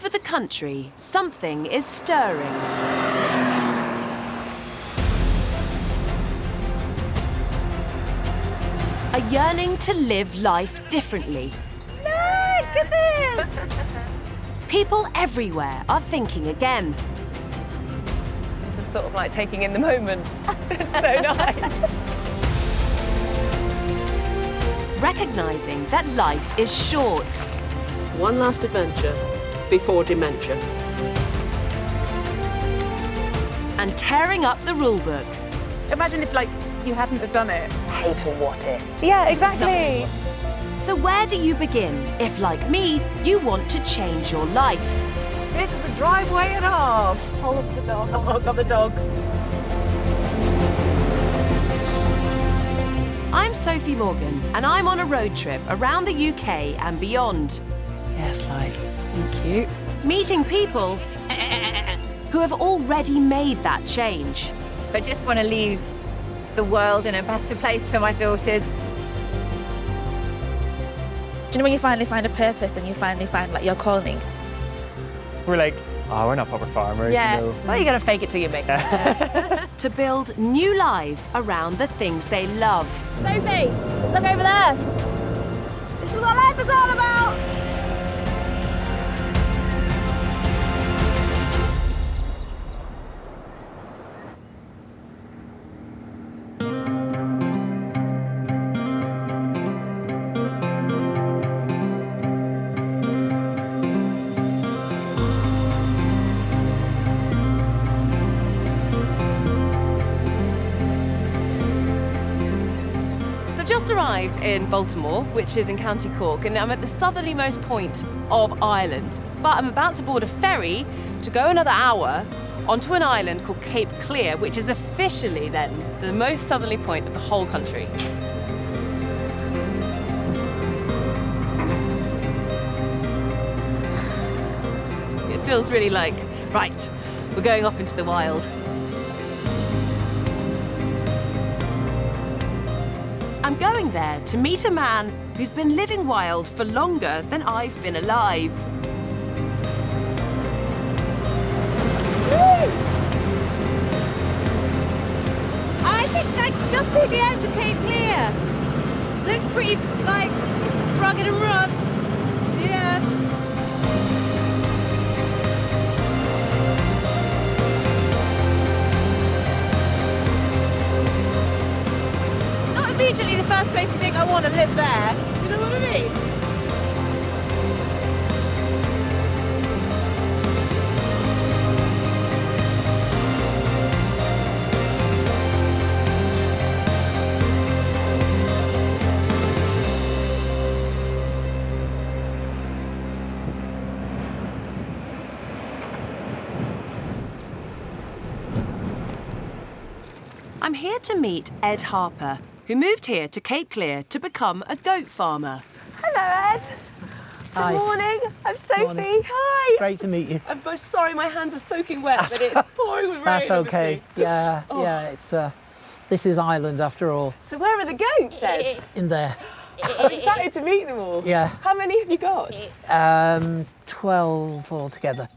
over the country, something is stirring. A yearning to live life differently. Look at this! People everywhere are thinking again. Just sort of like taking in the moment. It's so nice. Recognising that life is short. One last adventure before dementia. And tearing up the rule book. Imagine if, like, you hadn't have done it. Hate or what if. Yeah, exactly. So where do you begin if, like me, you want to change your life? This is the driveway and a half. Hold up to the dog. Oh, got the dog. I'm Sophie Morgan, and I'm on a road trip around the UK and beyond. Yes, life. Thank you. Meeting people who have already made that change. I just want to leave the world in a better place for my daughters. Do you know when you finally find a purpose and you finally find like your calling? We're like, oh, we're not proper farmers, Yeah. you know. Well, you gotta fake it till you make it. To build new lives around the things they love. Sophie, look over there. This is what life is all about. Just arrived in Baltimore, which is in County Cork, and I'm at the southerlymost point of Ireland. But I'm about to board a ferry to go another hour onto an island called Cape Clear, which is officially then the most southerly point of the whole country. It feels really like, right, we're going off into the wild. I'm going there to meet a man who's been living wild for longer than I've been alive. I think I just see the edge of Cape Clear. Looks pretty, like, rugged and rough. Yeah. Not immediately the first place you think I want to live there. Do you know what I mean? I'm here to meet Ed Harper, who moved here to Cape Clear to become a goat farmer. Hello, Ed. Hi. Good morning. I'm Sophie. Morning. Hi. Great to meet you. I'm most sorry my hands are soaking wet, but it's pouring with rain. That's okay. obviously. Yeah, Oh. yeah. It's this is Ireland after all. So where are the goats, Ed? In there. I'm excited to meet them all. Yeah. How many have you got? 12 altogether.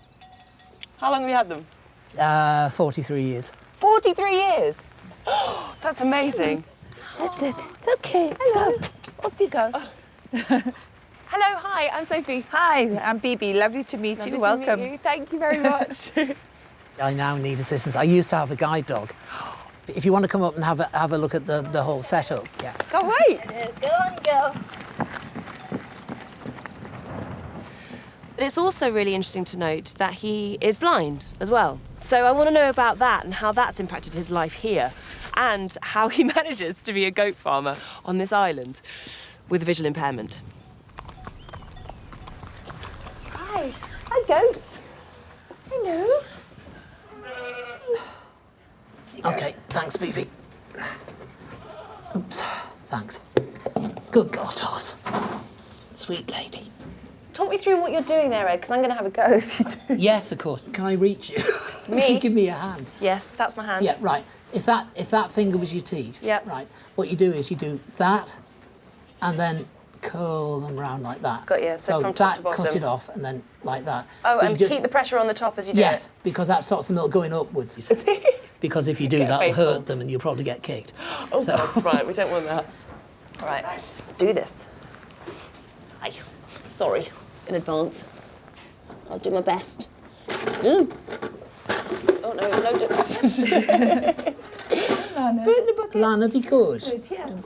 How long have you had them? 43 years. 43 years. That's amazing. That's it. It's okay. Hello. Off you go. Hello, hi, I'm Sophie. Hi, I'm Bibi. Lovely to meet Lovely you. to Welcome. meet you. Thank you very much. I now need assistance. I used to have a guide dog. If you want to come up and have a look at the whole setup, yeah. Can't wait. Go on, go. But it's also really interesting to note that he is blind as well. So I want to know about that and how that's impacted his life here and how he manages to be a goat farmer on this island with a visual impairment. Hi. Hi, goats. Hello. Okay, thanks, Bibi. Oops, thanks. Good God, Toss. Sweet lady. Talk me through what you're doing there, Ed, because I'm going to have a go if you do. Yes, of course. Can I reach you? Me? Can you give me a hand? Yes, that's my hand. Yeah, right. If that finger was your teat, Yep. right, what you do is you do that and then curl them round like that. Got you, so from top to bottom. Cut it off and then like that. Oh, But and you keep the pressure on the top as you do Yes, it? because that stops the milk going upwards. Because if you do, Get a that'll baseball. hurt them and you'll probably get kicked. Oh, God, right, we don't want that. All right, let's do this. Hi, sorry, in advance. I'll do my best. Oh, no, no, don't. Put in the bucket. Lana, be good. Good, yeah.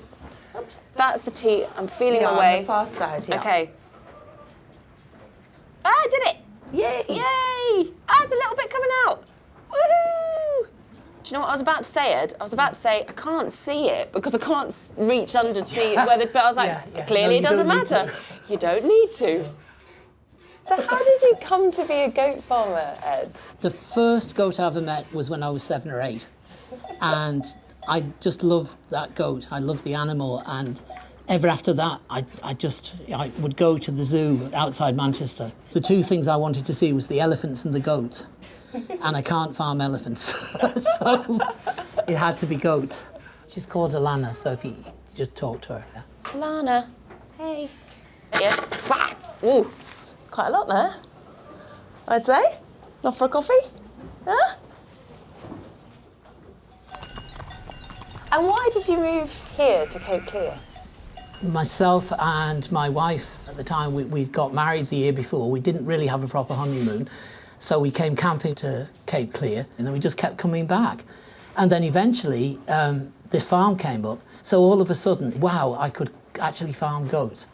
Oops. That's the tea. I'm feeling Yeah, my way. on the far side, yeah. Okay. Ah, I did it! Yay! Yay! Ah, there's a little bit coming out. Woohoo! Do you know what I was about to say, Ed? I was about to say I can't see it because I can't reach under to see where the. But I was like, clearly No, it you doesn't don't need matter. You don't need to. So how did you come to be a goat farmer, Ed? The first goat I ever met was when I was 7 or 8. And I just loved that goat. I loved the animal. And ever after that, I would go to the zoo outside Manchester. The two things I wanted to see was the elephants and the goats. And I can't farm elephants. So it had to be goats. She's called Alana, so if you just talk to her. Yeah. Lana, hey. Yeah. Wah! Ooh. Quite a lot there, I'd say. Not for a coffee? Huh? And why did you move here to Cape Clear? Myself and my wife, at the time we got married the year before, we didn't really have a proper honeymoon, so we came camping to Cape Clear and then we just kept coming back. And then eventually this farm came up, so all of a sudden, wow, I could actually farm goats.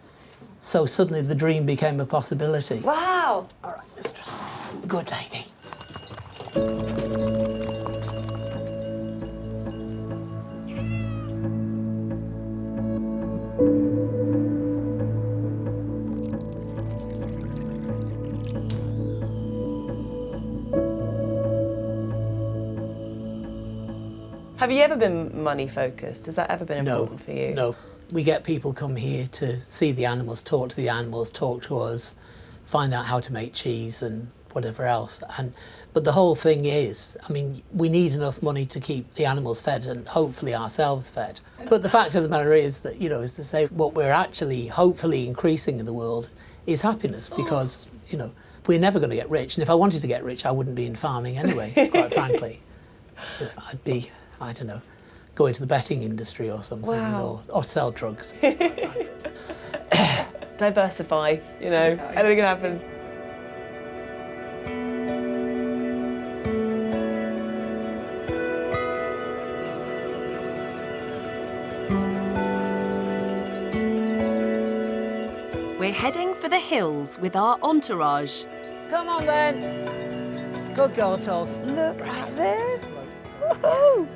So suddenly the dream became a possibility. Wow. All right, mistress. Good lady. Have you ever been money focused? Has that ever been important for you? No. We get people come here to see the animals, talk to the animals, talk to us, find out how to make cheese and whatever else. But the whole thing is, I mean, we need enough money to keep the animals fed and hopefully ourselves fed. But the fact of the matter is that, you know, is to say what we're actually hopefully increasing in the world is happiness because, you know, we're never going to get rich. And if I wanted to get rich, I wouldn't be in farming anyway, quite frankly. You know, I'd be, I don't know, go into the betting industry or something, Wow. or sell drugs. Diversify, you know, anything can happen. We're heading for the hills with our entourage. Come on then. Good girl, Toss. Look at this. Woohoo!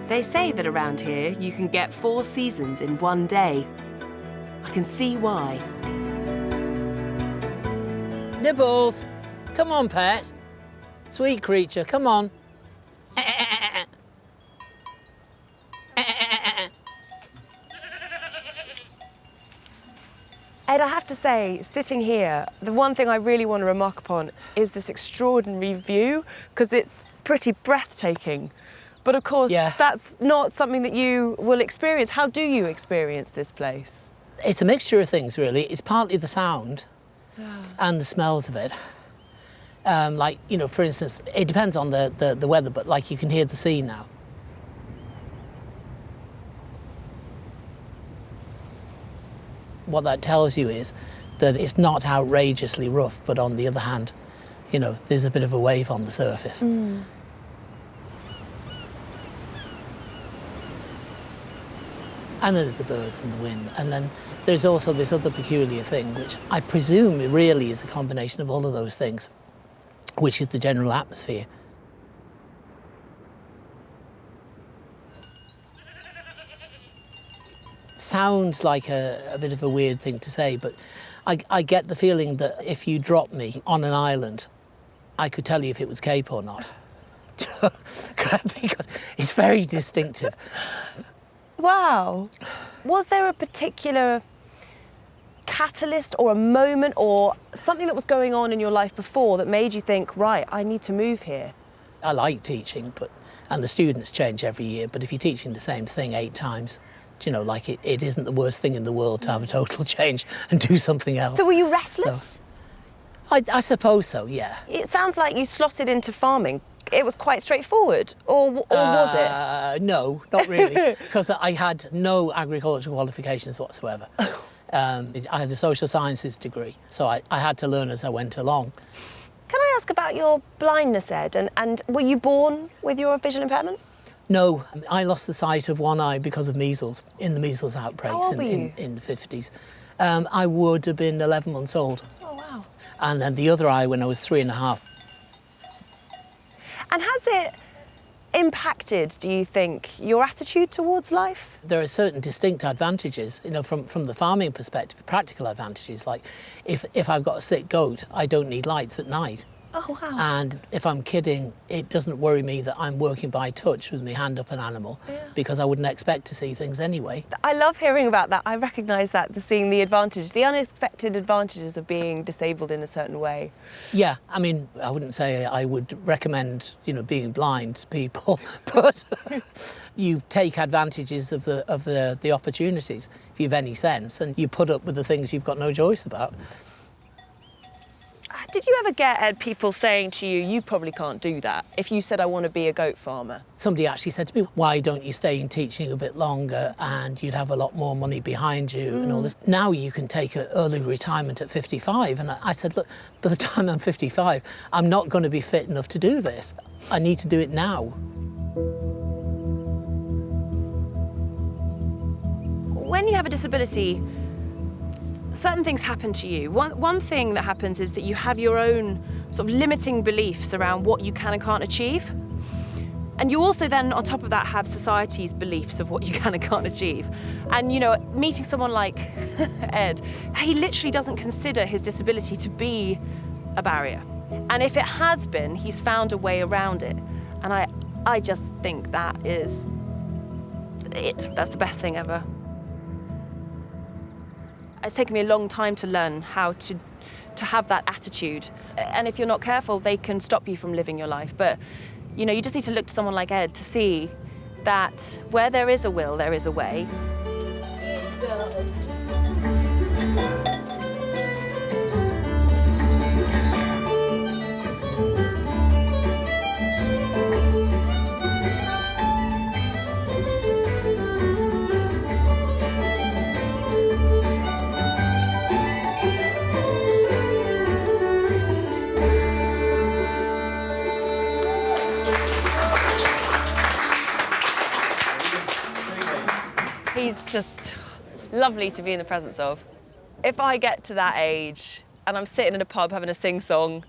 They say that around here you can get 4 seasons in one day. I can see why. Nibbles. Come on, pet. Sweet creature, come on. Ed, I have to say, sitting here, the one thing I really want to remark upon is this extraordinary view, because it's pretty breathtaking. But of course, that's not something that you will experience. How do you experience this place? It's a mixture of things, really. It's partly the sound and the smells of it. Like, you know, for instance, it depends on the weather, but like you can hear the sea now. What that tells you is that it's not outrageously rough, but on the other hand, you know, there's a bit of a wave on the surface. And then there's the birds and the wind. And then there's also this other peculiar thing, which I presume really is a combination of all of those things, which is the general atmosphere. Sounds like a bit of a weird thing to say, but I get the feeling that if you drop me on an island, I could tell you if it was Cape or not. Because it's very distinctive. Wow. Was there a particular catalyst or a moment or something that was going on in your life before that made you think, right, I need to move here? I like teaching, and the students change every year, but if you're teaching the same thing 8 times, You know, like it isn't the worst thing in the world to have a total change and do something else. So were you restless? So, I suppose so, yeah. It sounds like you slotted into farming. It was quite straightforward, or was it? No, not really, because I had no agricultural qualifications whatsoever. I had a social sciences degree, so I had to learn as I went along. Can I ask about your blindness, Ed? And were you born with your visual impairment? No, I lost the sight of one eye because of measles, in the measles outbreaks How old were you? in the 50s. I would have been 11 months old. Oh, wow. And then the other eye when I was 3.5. And has it impacted, do you think, your attitude towards life? There are certain distinct advantages, you know, from the farming perspective, practical advantages, like if I've got a sick goat, I don't need lights at night. Oh, wow. And if I'm kidding, it doesn't worry me that I'm working by touch with my hand up an animal, because I wouldn't expect to see things anyway. I love hearing about that. I recognise that, seeing the advantage, the unexpected advantages of being disabled in a certain way. Yeah, I mean, I wouldn't say I would recommend, you know, being blind to people, but you take advantages of the opportunities, if you've any sense, and you put up with the things you've got no choice about. Did you ever get, Ed, people saying to you, you probably can't do that, if you said, I want to be a goat farmer? Somebody actually said to me, why don't you stay in teaching a bit longer and you'd have a lot more money behind you and all this. Now you can take an early retirement at 55. And I said, look, by the time I'm 55, I'm not going to be fit enough to do this. I need to do it now. When you have a disability, certain things happen to you. One thing that happens is that you have your own sort of limiting beliefs around what you can and can't achieve. And you also then, on top of that, have society's beliefs of what you can and can't achieve. And, you know, meeting someone like Ed, he literally doesn't consider his disability to be a barrier. And if it has been, he's found a way around it. And I just think that is it. That's the best thing ever. It's taken me a long time to learn how to have that attitude. And if you're not careful, they can stop you from living your life. But, you know, you just need to look to someone like Ed to see that where there is a will, there is a way. He's just lovely to be in the presence of. If I get to that age and I'm sitting in a pub having a sing-song,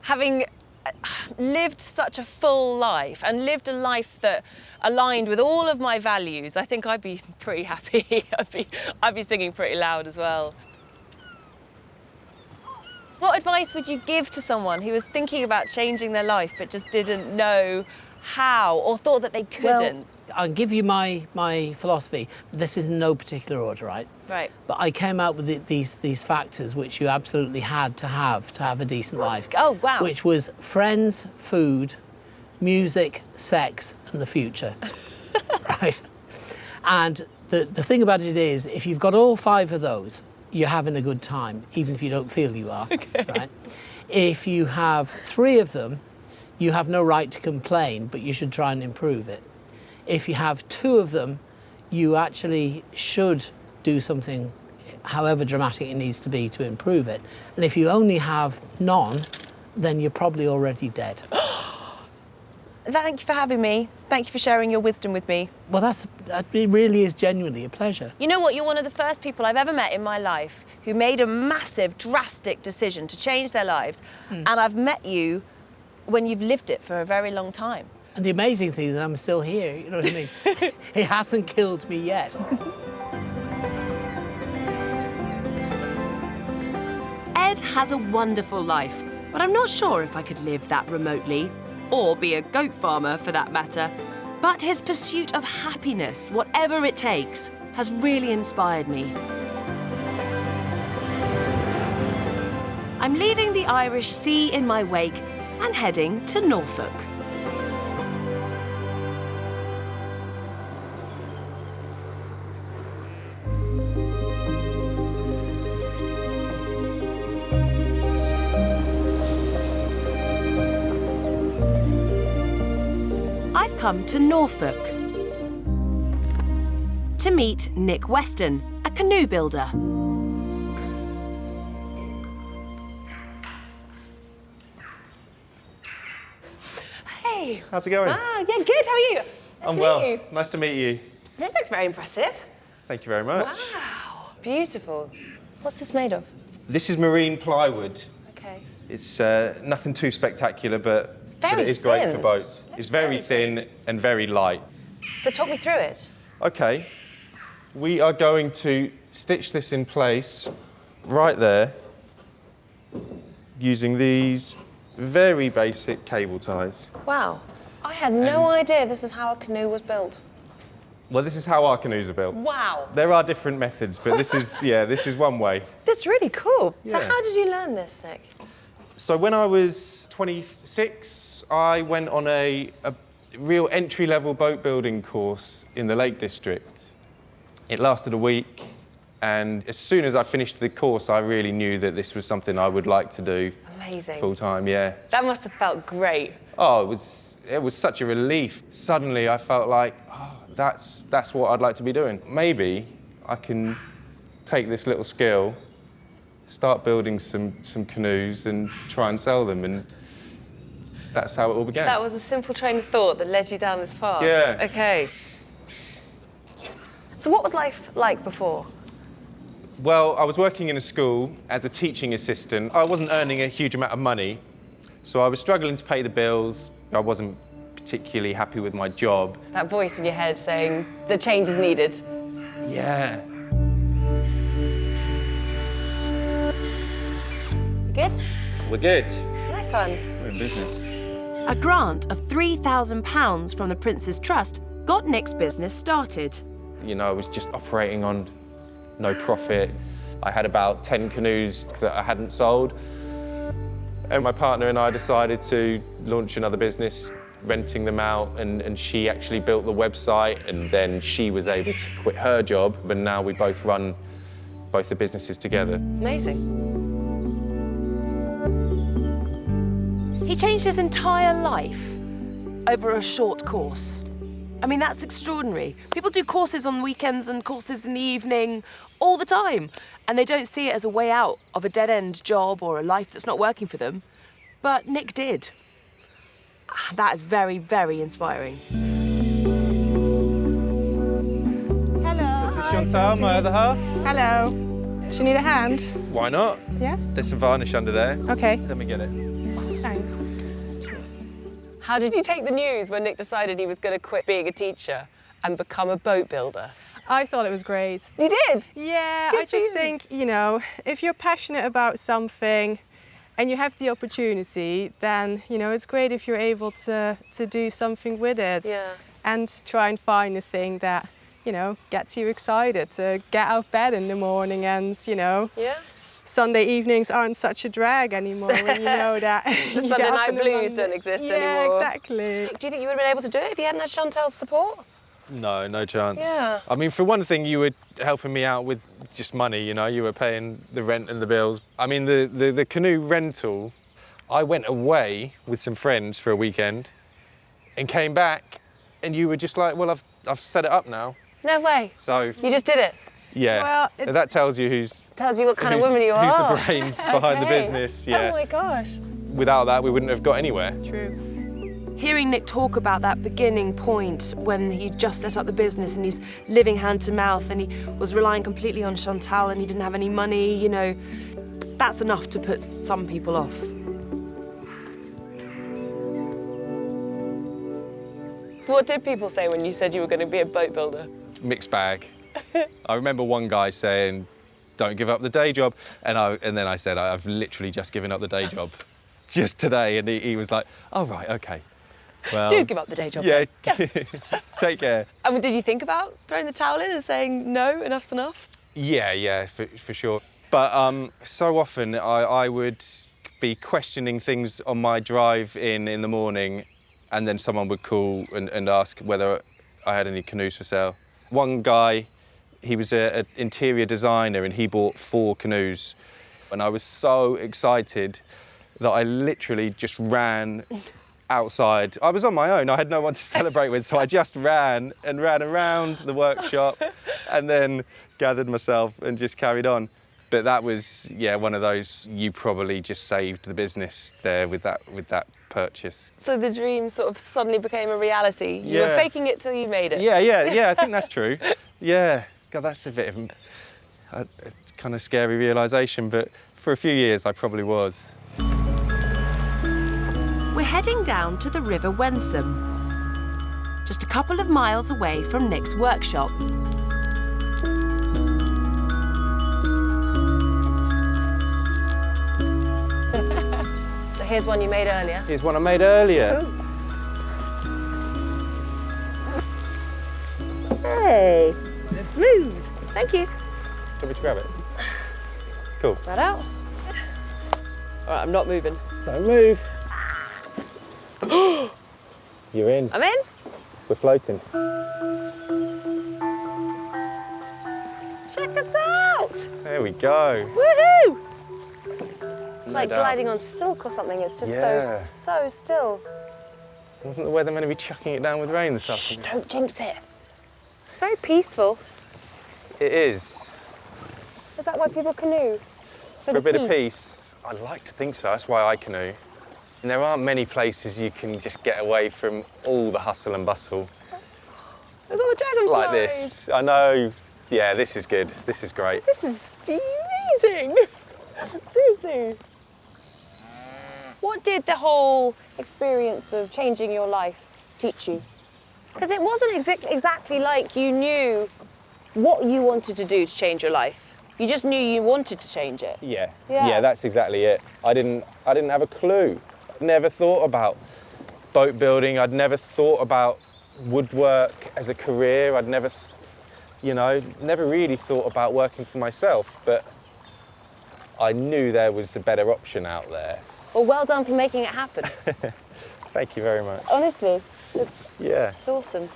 having lived such a full life and lived a life that aligned with all of my values, I think I'd be pretty happy. I'd be singing pretty loud as well. What advice would you give to someone who was thinking about changing their life but just didn't know how or thought that they couldn't? Well, I'll give you my philosophy. This is in no particular order, right? Right. But I came out with these factors which you absolutely had to have a decent life. Oh, wow. Which was friends, food, music, sex, and the future. Right? And the thing about it is, if you've got all 5 of those, you're having a good time, even if you don't feel you are. Okay. Right? If you have 3 of them, you have no right to complain, but you should try and improve it. If you have 2 of them, you actually should do something, however dramatic it needs to be, to improve it. And if you only have none, then you're probably already dead. Thank you for having me. Thank you for sharing your wisdom with me. Well, it really is genuinely a pleasure. You know what? You're one of the first people I've ever met in my life who made a massive, drastic decision to change their lives. And I've met you when you've lived it for a very long time. And the amazing thing is I'm still here, you know what I mean? It hasn't killed me yet. Ed has a wonderful life, but I'm not sure if I could live that remotely, or be a goat farmer for that matter. But his pursuit of happiness, whatever it takes, has really inspired me. I'm leaving the Irish Sea in my wake and heading to Norfolk. come to Norfolk to meet Nick Weston, a canoe builder. Hey. How's it going? Ah, yeah, good. How are you? Nice I'm to well. meet you. Nice to meet you. This looks very impressive. Thank you very much. Wow, beautiful. What's this made of? This is marine plywood. Okay. It's nothing too spectacular, but very it is great thin. for boats. It's very thin and very light. So talk me through it. Okay, we are going to stitch this in place right there using these very basic cable ties. Wow. I had no idea this is how a canoe was built. Well, this is how our canoes are built. Wow. There are different methods, but this is, yeah, this is one way. That's really cool. So Yeah. how did you learn this, Nick? So when I was 26, I went on a real entry-level boat building course in the Lake District. It lasted a week, and as soon as I finished the course, I really knew that this was something I would like to do Amazing. full-time, yeah. That must have felt great. Oh, it was such a relief. Suddenly I felt like, oh, that's what I'd like to be doing. Maybe I can take this little skill, start building some canoes and try and sell them, and that's how it all began. That was a simple train of thought that led you down this path. Yeah. Okay. So what was life like before? Well, I was working in a school as a teaching assistant. I wasn't earning a huge amount of money, so I was struggling to pay the bills. I wasn't particularly happy with my job. That voice in your head saying the change is needed. Yeah. Good? We're good. Nice one. We're in business. A grant of £3,000 from the Prince's Trust got Nick's business started. You know, I was just operating on no profit. I had about 10 canoes that I hadn't sold. And my partner and I decided to launch another business, renting them out, and she actually built the website, and then she was able to quit her job, but now we both run both the businesses together. Amazing. He changed his entire life over a short course. I mean, that's extraordinary. People do courses on weekends and courses in the evening all the time, and they don't see it as a way out of a dead-end job or a life that's not working for them. But Nick did. That is very, very inspiring. Hello. This is Chantal, my other half. Hello. Do you need a hand? Why not? Yeah? There's some varnish under there. Okay. Let me get it. Thanks. How did you take the news when Nick decided he was going to quit being a teacher and become a boat builder? I thought it was great. You did? Yeah, Good I for just you. think, you know, if you're passionate about something and you have the opportunity, then, you know, it's great if you're able to do something with it. Yeah. And try and find a thing that, you know, gets you excited to get out of bed in the morning and, you know, Yeah. Sunday evenings aren't such a drag anymore when you know that The Sunday night blues don't exist yeah, anymore. Exactly. Do you think you would have been able to do it if you hadn't had Chantal's support? No, no chance. Yeah. I mean, for one thing, you were helping me out with just money, you know, you were paying the rent and the bills. I mean, the canoe rental, I went away with some friends for a weekend and came back, and you were just like, well, I've set it up now. No way. So, You just did it. yeah, Well, that tells you who's Tells you what kind of woman you are. who's the brains behind the Okay. business, Oh yeah. my gosh. Without that, we wouldn't have got anywhere. True. Hearing Nick talk about that beginning point when he just set up the business and he's living hand to mouth and he was relying completely on Chantal and he didn't have any money, you know, that's enough to put some people off. What did people say when you said you were going to be a boat builder? Mixed bag. I remember one guy saying, don't give up the day job. And then I said, I've literally just given up the day job just today. And he was like, oh, right, OK. Well, Do give up the day job. yeah, take care. And did you think about throwing the towel in and saying, no, enough's enough? Yeah, for sure. But so often I would be questioning things on my drive in the morning, and then someone would call and ask whether I had any canoes for sale. One guy, he was an interior designer and he bought 4 canoes. And I was so excited that I literally just ran outside. I was on my own. I had no one to celebrate with, so I just ran around the workshop and then gathered myself and just carried on. But that was, yeah, one of those, you probably just saved the business there with that purchase. So the dream sort of suddenly became a reality. You were faking it till you made it. Yeah, I think that's true. Yeah, God, that's a bit of a kind of scary realisation, but for a few years I probably was. We're heading down to the River Wensum, just a couple of miles away from Nick's workshop. So here's one you made earlier. Here's one I made earlier. Hey, smooth. Thank you. Do you want me to grab it? Cool. That out. All right, I'm not moving. Don't move. You're in. I'm in. We're floating. Check us out. There we go. Woohoo! It's No like doubt. gliding on silk or something. It's just Yeah. so still. Wasn't the weather meant to be chucking it down with rain this Shh, afternoon? don't jinx it. It's very peaceful. It is. Is that why people canoe? For a bit of peace. I'd like to think so. That's why I canoe. And there aren't many places you can just get away from all the hustle and bustle. Look at all the dragonflies. Like this. I know. Yeah, this is good. This is great. This is amazing. Seriously. What did the whole experience of changing your life teach you? Because it wasn't exactly like you knew what you wanted to do to change your life. You just knew you wanted to change it. Yeah, that's exactly it. I didn't have a clue. I'd never thought about boat building. I'd never thought about woodwork as a career. I'd never, never really thought about working for myself, but I knew there was a better option out there. Well done for making it happen. Thank you very much. Honestly, it's awesome.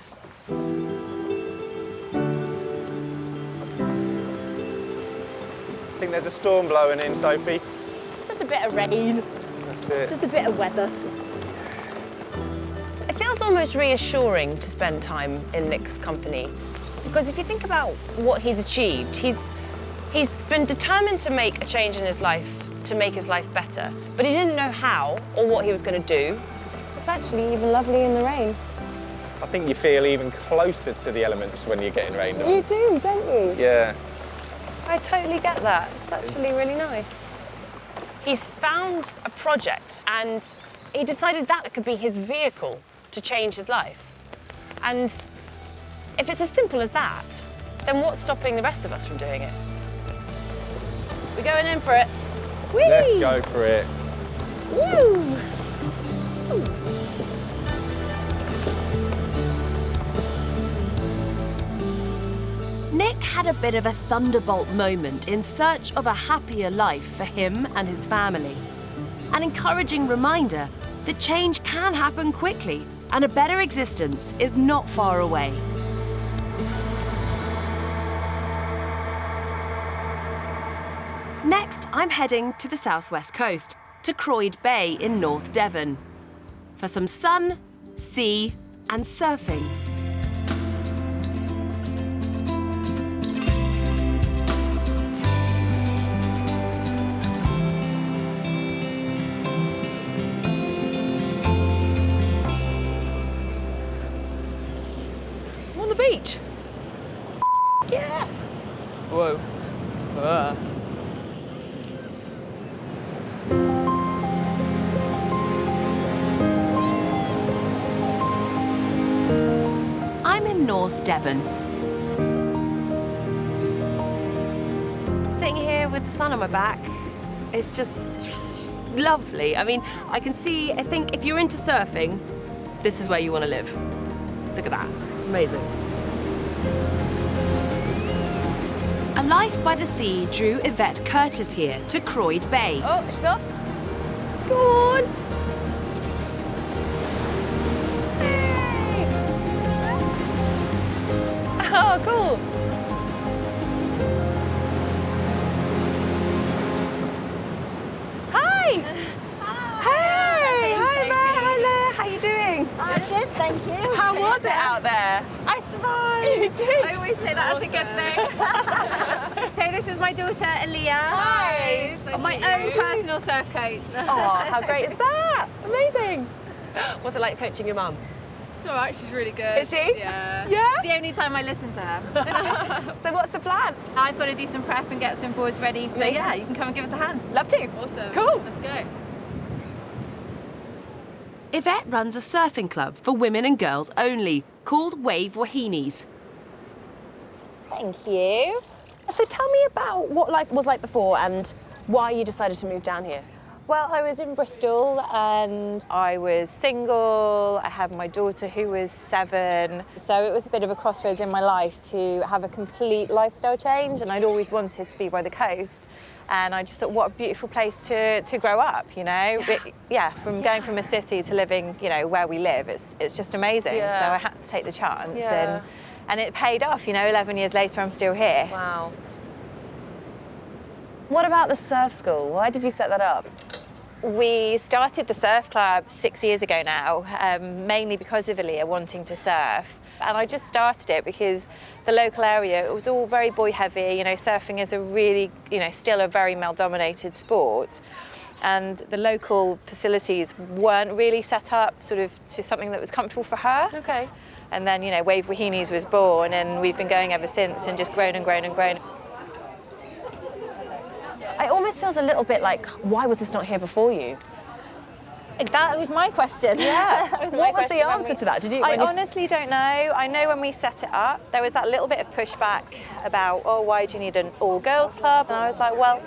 I think there's a storm blowing in, Sophie. Just a bit of rain. That's it. Just a bit of weather. It feels almost reassuring to spend time in Nick's company, because if you think about what he's achieved, he's been determined to make a change in his life to make his life better, but he didn't know how or what he was going to do. It's actually even lovely in the rain. I think you feel even closer to the elements when you're getting rained on. You do, don't you? Yeah. I totally get that. It's actually really nice. He's found a project and he decided that could be his vehicle to change his life. And if it's as simple as that, then what's stopping the rest of us from doing it? We're going in for it. Whee! Let's go for it. Woo! Nick had a bit of a thunderbolt moment in search of a happier life for him and his family. An encouraging reminder that change can happen quickly and a better existence is not far away. Next, I'm heading to the southwest coast, to Croyde Bay in North Devon, for some sun, sea, and surfing. I'm on the beach. Yes. Whoa. I'm in North Devon. Sitting here with the sun on my back, it's just lovely. I mean, I think if you're into surfing, this is where you want to live. Look at that. Amazing. A life by the sea drew Yvette Curtis here to Croyde Bay. Oh, stop. Go on. Hey. Oh, cool. Hi. Hey. Hi, Yvette. Hi, Leah. How You did? I always say that as a good thing. So this is my daughter, Aaliyah. Hi. Nice my own personal surf coach. Oh, how great is that? Amazing. What's it like coaching your mum? It's all right, she's really good. Is she? Yeah. Yeah? It's the only time I listen to her. So what's the plan? I've got to do some prep and get some boards ready. So yeah, you can come and give us a hand. Love to. Awesome. Cool. Let's go. Yvette runs a surfing club for women and girls only, called Wave Wahinis. Thank you. So tell me about what life was like before and why you decided to move down here. Well, I was in Bristol and I was single. I had my daughter who was 7. So it was a bit of a crossroads in my life to have a complete lifestyle change, and I'd always wanted to be by the coast. And I just thought, what a beautiful place to grow up, you know? Going from a city to living, you know, where we live, it's just amazing. Yeah. So I had to take the chance, Yeah. and it paid off, you know. 11 years later, I'm still here. Wow. What about the surf school? Why did you set that up? We started the surf club 6 years ago now, mainly because of Aaliyah wanting to surf. And I just started it because the local area, it was all very boy heavy. You know, surfing is a really, you know, still a very male dominated sport. And the local facilities weren't really set up sort of to something that was comfortable for her. Okay. And then, you know, Wave Wahinis was born, and we've been going ever since and just grown and grown and grown. It almost feels a little bit like, why was this not here before you? That was my question. Yeah. What was the answer to that? Did you? I honestly don't know. I know when we set it up, there was that little bit of pushback about, oh, why do you need an all-girls club? And I was like, well,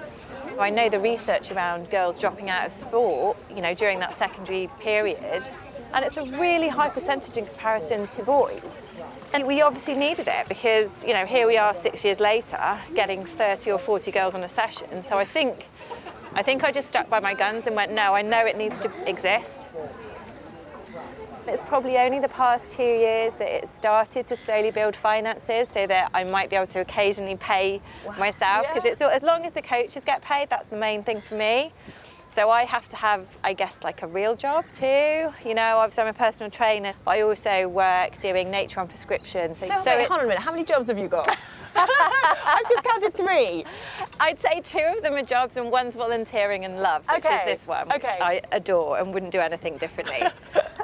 I know the research around girls dropping out of sport, you know, during that secondary period, and it's a really high percentage in comparison to boys. And we obviously needed it because, you know, here we are 6 years later, getting 30 or 40 girls on a session. So I think I just stuck by my guns and went, no, I know it needs to exist. It's probably only the past 2 years that it started to slowly build finances so that I might be able to occasionally pay myself, because it's as long as the coaches get paid, that's the main thing for me. So I have to have, I guess, like a real job too. You know, obviously I'm a personal trainer. I also work doing nature on prescription. So wait, hold on a minute, how many jobs have you got? I've just counted 3. I'd say 2 of them are jobs and one's volunteering and love, which is this one, which I adore and wouldn't do anything differently.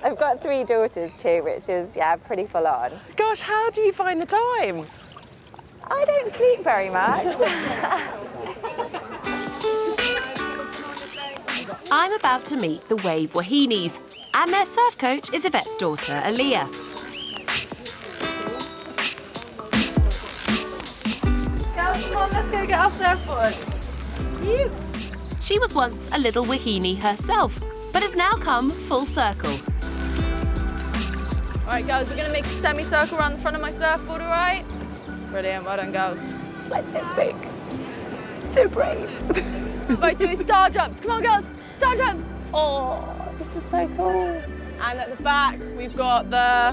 I've got 3 daughters too, which is, yeah, pretty full on. Gosh, how do you find the time? I don't sleep very much. I'm about to meet the Wave Wahinis, and their surf coach is Yvette's daughter, Aaliyah. Come on, let's go get our surfboard. She was once a little Wahini herself, but has now come full circle. All right, girls, we're going to make a semicircle around the front of my surfboard, all right? Brilliant, well done, girls. Like this big. So brave. Right, doing star jumps. Come on, girls, star jumps. Oh, this is so cool. And at the back, we've got the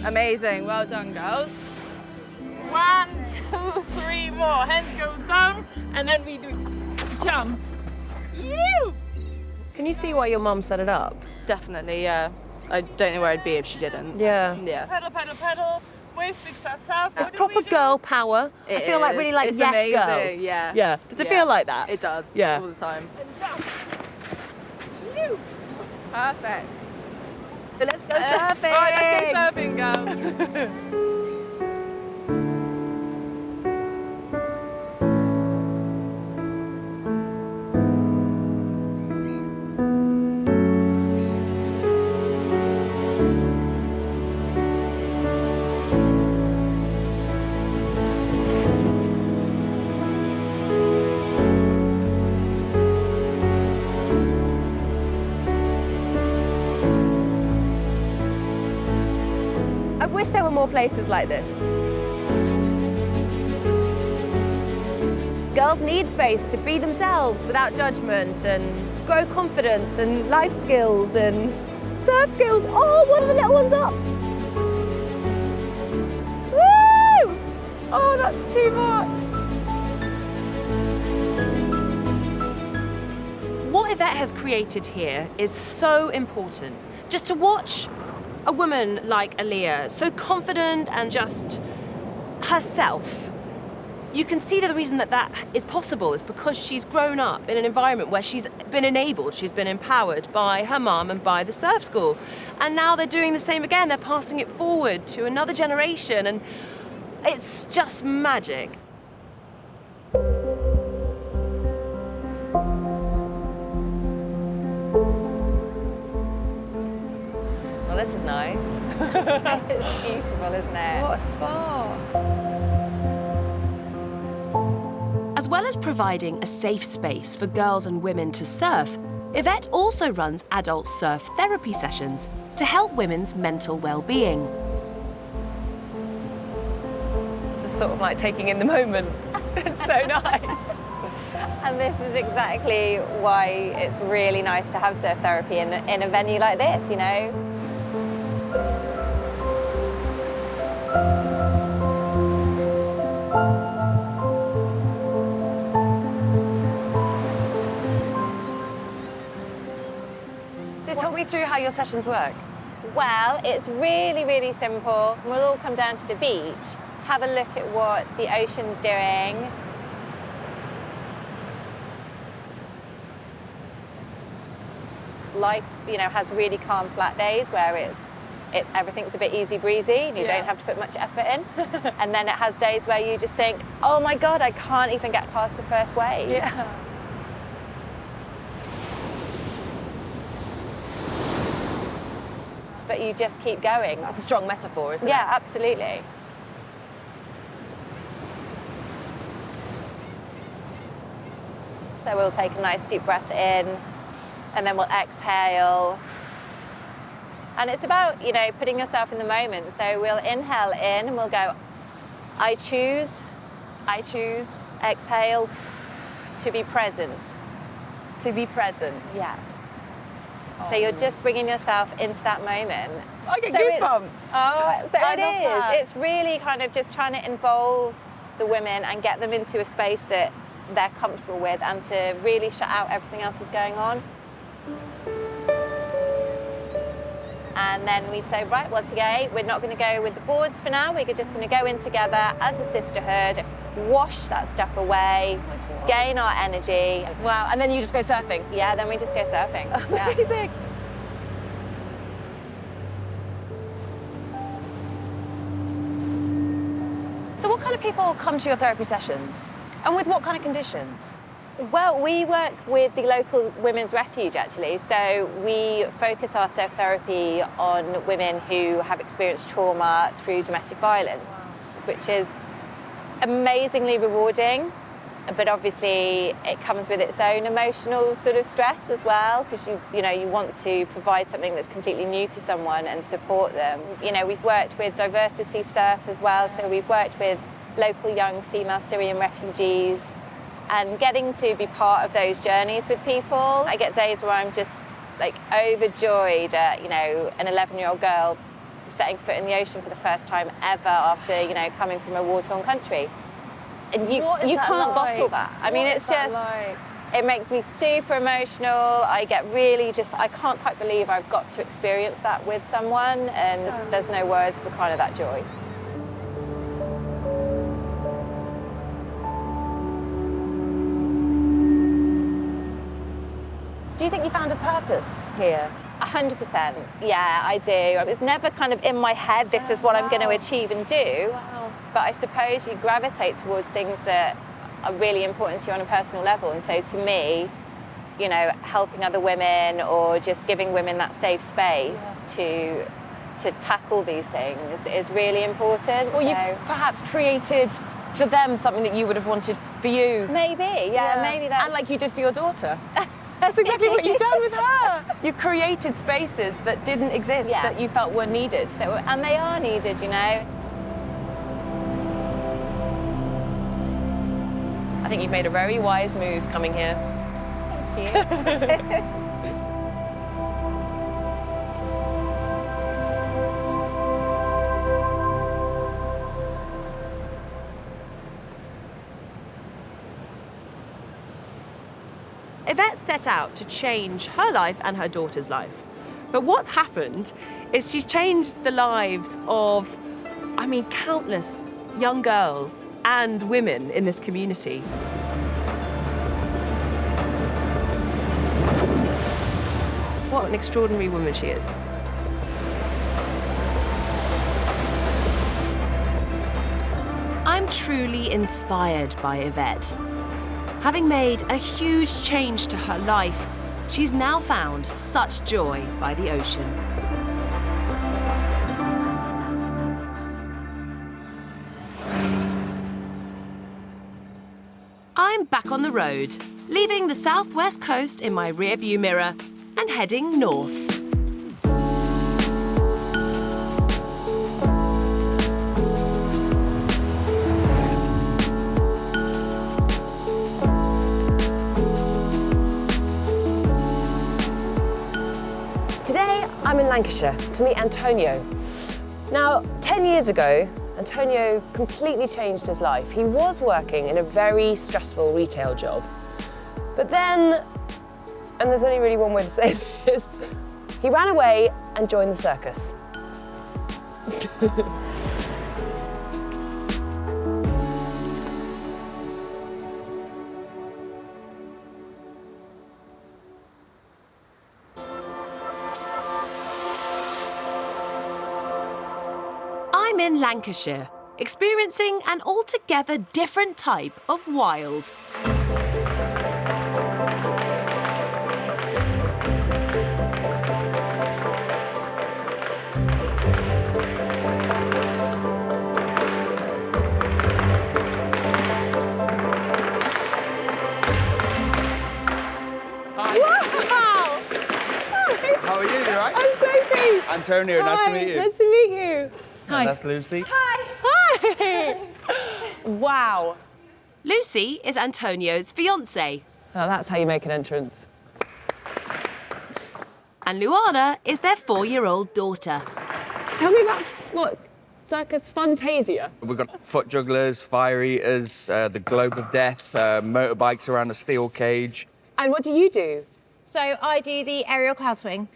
amazing. Well done, girls. 1, 2, 3 more. Hands goes down, and then we do jump. Can you see why your mum set it up? Definitely, yeah. I don't know where I'd be if she didn't. Yeah. Yeah. Pedal, pedal, pedal. Wave picks us up. It's proper girl power. I feel like really like It's yes amazing, girls. yeah. Yeah. Does it feel like that? It does. Yeah. All the time. Perfect. Let's go surfing. All right, let's go surfing, girls. I wish there were more places like this. Girls need space to be themselves without judgment and grow confidence and life skills and surf skills. Oh, one of the little ones up. Woo! Oh, that's too much. What Yvette has created here is so important. Just to watch a woman like Aaliyah, so confident and just herself, you can see that the reason that is possible is because she's grown up in an environment where she's been enabled, she's been empowered by her mum and by the surf school. And now they're doing the same again, they're passing it forward to another generation, and it's just magic. Well, this is nice. It's beautiful, isn't it? What a spa. As well as providing a safe space for girls and women to surf, Yvette also runs adult surf therapy sessions to help women's mental well-being. Just sort of like taking in the moment. It's so nice. And this is exactly why it's really nice to have surf therapy in a venue like this, you know? So talk me through how your sessions work. Well, it's really, really simple. We'll all come down to the beach, have a look at what the ocean's doing. Life, you know, has really calm, flat days where it's everything's a bit easy breezy and you don't have to put much effort in. And then it has days where you just think, oh my God, I can't even get past the first wave. Yeah. But you just keep going. That's a strong metaphor, isn't it? Yeah, absolutely. So we'll take a nice deep breath in and then we'll exhale. And it's about, you know, putting yourself in the moment. So we'll inhale in and we'll go, I choose. Exhale, to be present. To be present. Yeah. So you're just bringing yourself into that moment. I get goosebumps. It is. It's really kind of just trying to involve the women and get them into a space that they're comfortable with and to really shut out everything else that's going on. And then we'd say, right, well, today we're not going to go with the boards for now. We're just going to go in together as a sisterhood, wash that stuff away, gain our energy. Wow, and then you just go surfing? Yeah, then we just go surfing. Amazing. Yeah. So what kind of people come to your therapy sessions? And with what kind of conditions? Well, we work with the local women's refuge, actually. So we focus our surf therapy on women who have experienced trauma through domestic violence, which is amazingly rewarding. But obviously, it comes with its own emotional sort of stress as well, because you want to provide something that's completely new to someone and support them. You know, we've worked with diversity surf as well, so we've worked with local young female Syrian refugees, and getting to be part of those journeys with people. I get days where I'm just like overjoyed at, you know, an 11-year-old girl setting foot in the ocean for the first time ever after, you know, coming from a war-torn country. And you can't bottle that. I mean, it's just, it makes me super emotional. I get really I can't quite believe I've got to experience that with someone, and there's no words for kind of that joy. Do you think you found a purpose here? 100%, yeah, I do. It was never kind of in my head, this is what I'm going to achieve and do. But I suppose you gravitate towards things that are really important to you on a personal level. And so to me, you know, helping other women or just giving women that safe space to tackle these things is really important. Or you perhaps created for them something that you would have wanted for you. Maybe, maybe that. And like you did for your daughter. That's exactly what you've done with her. You created spaces that didn't exist, that you felt were needed. And they are needed, you know. I think you've made a very wise move coming here. Thank you. Yvette set out to change her life and her daughter's life. But what's happened is she's changed the lives of, I mean, countless young girls and women in this community. What an extraordinary woman she is. I'm truly inspired by Yvette. Having made a huge change to her life, she's now found such joy by the ocean. I'm back on the road, leaving the southwest coast in my rearview mirror and heading north. Today, I'm in Lancashire to meet Antonio. Now, 10 years ago, Antonio completely changed his life. He was working in a very stressful retail job. But then, and there's only really one way to say this, he ran away and joined the circus. I'm in Lancashire, experiencing an altogether different type of wild. Wow! How are you? You all right? I'm Sophie. Antonio, nice to meet you. Nice to meet you. And that's Lucy. Hi. Wow. Lucy is Antonio's fiancée. Now that's how you make an entrance. And Luana is their 4-year-old daughter. Tell me about what Circus Fantasia. We've got foot jugglers, fire eaters, the globe of death, motorbikes around a steel cage. And what do you do? So I do the aerial cloud swing.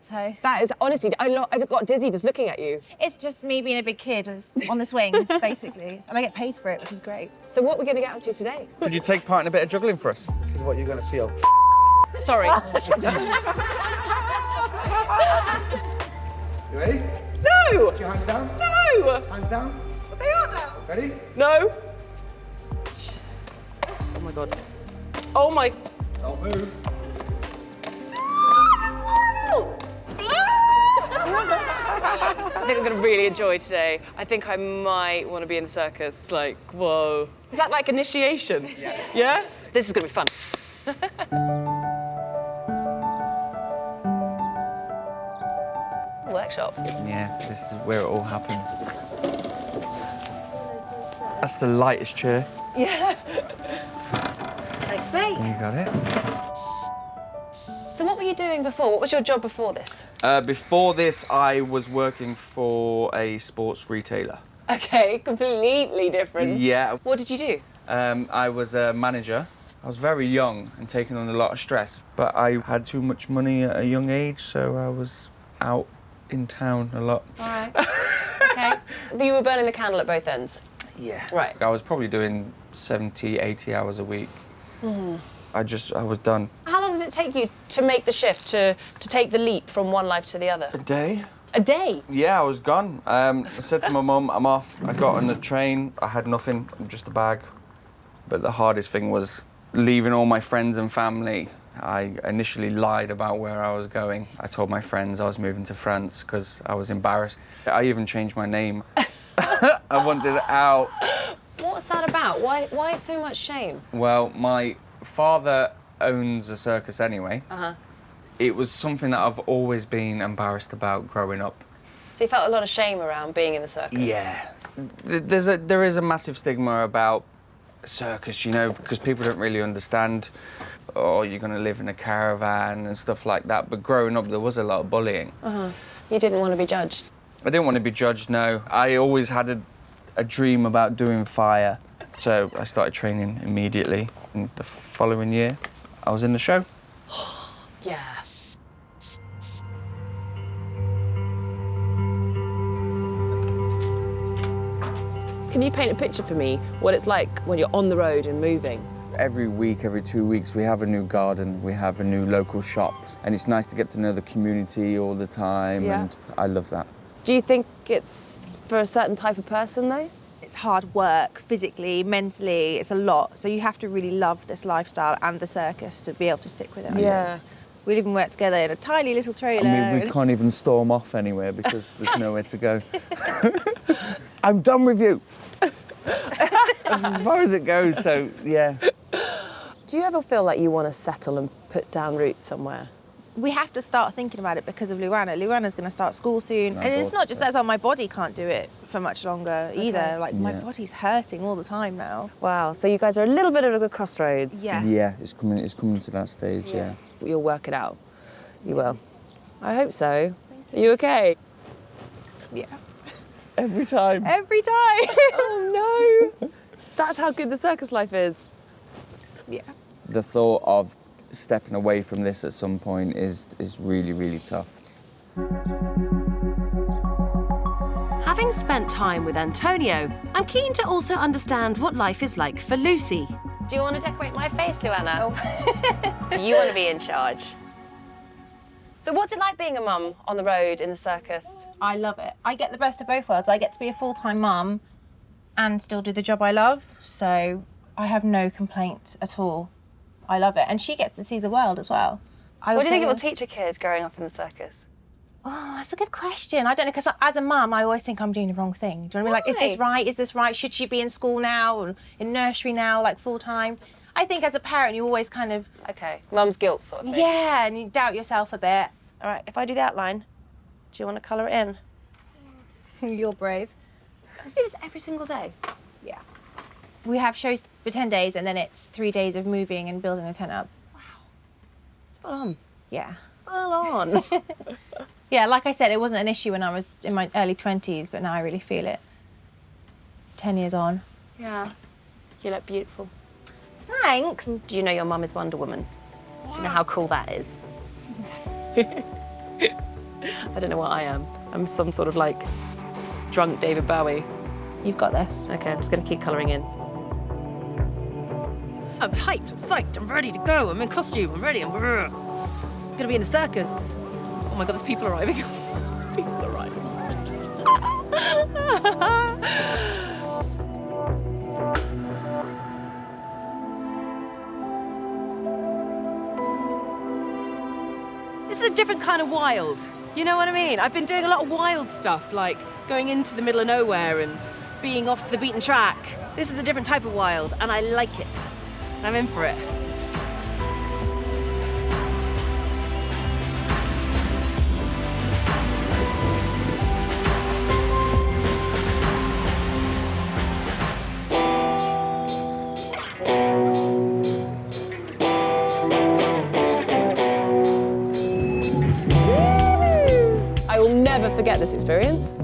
So that is honestly, I got dizzy just looking at you. It's just me being a big kid on the swings, basically, and I get paid for it, which is great. So what we're going to get up to today? Could you take part in a bit of juggling for us? This is what you're going to feel. Sorry. You ready? No! Put your hands down. No! Hands down. They are down. Ready? No. Oh my God. Oh my. Don't move. I think I'm going to really enjoy today. I think I might want to be in the circus. Like, whoa. Is that like initiation? Yeah. Yeah? This is going to be fun. Workshop. Yeah, this is where it all happens. That's the lightest chair. Yeah. Thanks, mate. You got it. So what were you doing before? What was your job before this? Before this, I was working for a sports retailer. Okay, completely different. Yeah. What did you do? I was a manager. I was very young and taking on a lot of stress, but I had too much money at a young age, so I was out in town a lot. All right. Okay. You were burning the candle at both ends? Yeah. Right. I was probably doing 70, 80 hours a week. Mm-hmm. I was done. How long did it take you to make the shift, to take the leap from one life to the other? A day. A day? Yeah, I was gone. I said to my mum, I'm off. I got on the train. I had nothing, just a bag. But the hardest thing was leaving all my friends and family. I initially lied about where I was going. I told my friends I was moving to France because I was embarrassed. I even changed my name. I wanted out. What's that about? Why so much shame? Well, my father owns a circus anyway. Uh-huh. It was something that I've always been embarrassed about growing up. So you felt a lot of shame around being in the circus? Yeah. There is a massive stigma about circus, you know, because people don't really understand, oh, you're going to live in a caravan and stuff like that. But growing up, there was a lot of bullying. Uh-huh. You didn't want to be judged? I didn't want to be judged, no. I always had a dream about doing fire. So I started training immediately. And the following year, I was in the show. Yeah. Can you paint a picture for me what it's like when you're on the road and moving? Every week, every 2 weeks, we have a new garden, we have a new local shop, and it's nice to get to know the community all the time, and I love that. Do you think it's for a certain type of person, though? It's hard work, physically, mentally, it's a lot. So you have to really love this lifestyle and the circus to be able to stick with it. Yeah. We live and work together in a tiny little trailer. I mean, we can't even storm off anywhere because there's nowhere to go. I'm done with you. That's as far as it goes, so yeah. Do you ever feel like you want to settle and put down roots somewhere? We have to start thinking about it because of Luana. Luana's going to start school soon. And it's not just that, my body can't do it for much longer either. Like, my body's hurting all the time now. Wow, so you guys are a little bit at a crossroads. Yeah. Yeah, it's coming to that stage, yeah. You'll work it out. You will. I hope so. Are you okay? Yeah. Every time. Every time. Oh, no. That's how good the circus life is. Yeah. The thought of stepping away from this at some point is really, really tough. Having spent time with Antonio, I'm keen to also understand what life is like for Lucy. Do you want to decorate my face, Luana? Do you want to be in charge? So what's it like being a mum on the road in the circus? I love it. I get the best of both worlds. I get to be a full-time mum and still do the job I love, so I have no complaint at all. I love it. And she gets to see the world as well. What do you think it will teach a kid growing up in the circus? Oh, that's a good question. I don't know, because as a mum, I always think I'm doing the wrong thing. Do you know what I mean? Like, is this right? Is this right? Should she be in school now or in nursery now, like full-time? I think as a parent, you always kind of... Okay, mum's guilt sort of thing. Yeah, and you doubt yourself a bit. All right, if I do the outline, do you want to colour it in? You're brave. I do this every single day. Yeah. We have shows for 10 days, and then it's 3 days of moving and building a tent up. Wow. It's full on. Yeah. Full on. Yeah, like I said, it wasn't an issue when I was in my early 20s, but now I really feel it. 10 years on. Yeah. You look beautiful. Thanks. Do you know your mum is Wonder Woman? Do you know how cool that is? I don't know what I am. I'm some sort of like drunk David Bowie. You've got this. Okay, I'm just going to keep colouring in. I'm hyped, I'm psyched, I'm ready to go. I'm in costume, I'm ready, I'm gonna be in the circus. Oh my God, there's people arriving. There's people arriving. This is a different kind of wild. You know what I mean? I've been doing a lot of wild stuff, like going into the middle of nowhere and being off the beaten track. This is a different type of wild, and I like it. And I'm in for it. I will never forget this experience.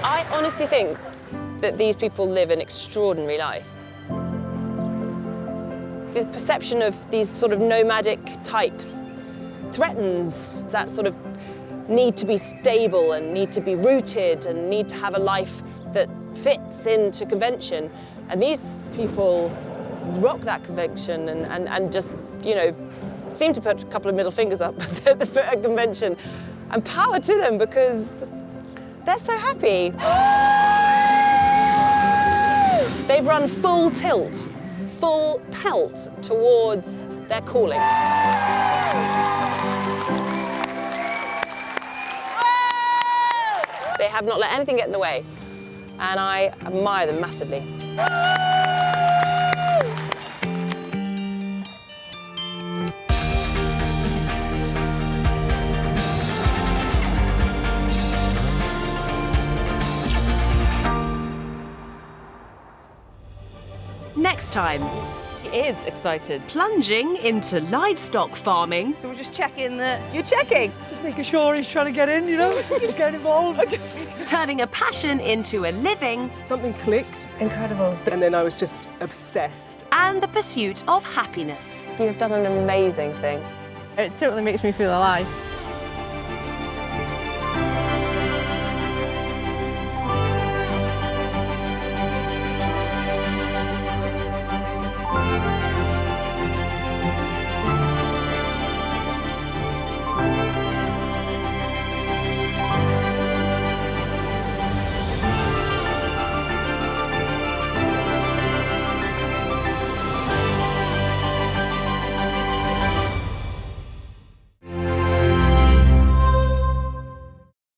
I honestly think that these people live an extraordinary life. The perception of these sort of nomadic types threatens that sort of need to be stable and need to be rooted and need to have a life that fits into convention. And these people rock that convention and just, you know, seem to put a couple of middle fingers up at the foot of convention. And power to them because they're so happy. They've run full tilt, full pelt towards their calling. They have not let anything get in the way, and I admire them massively. Next time, He is excited. Plunging into livestock farming. So we're just checking that. You're checking? Just making sure he's trying to get in, you know, he's getting involved. Turning a passion into a living. Something clicked. Incredible. And then I was just obsessed. And the pursuit of happiness. You've done an amazing thing. It totally makes me feel alive.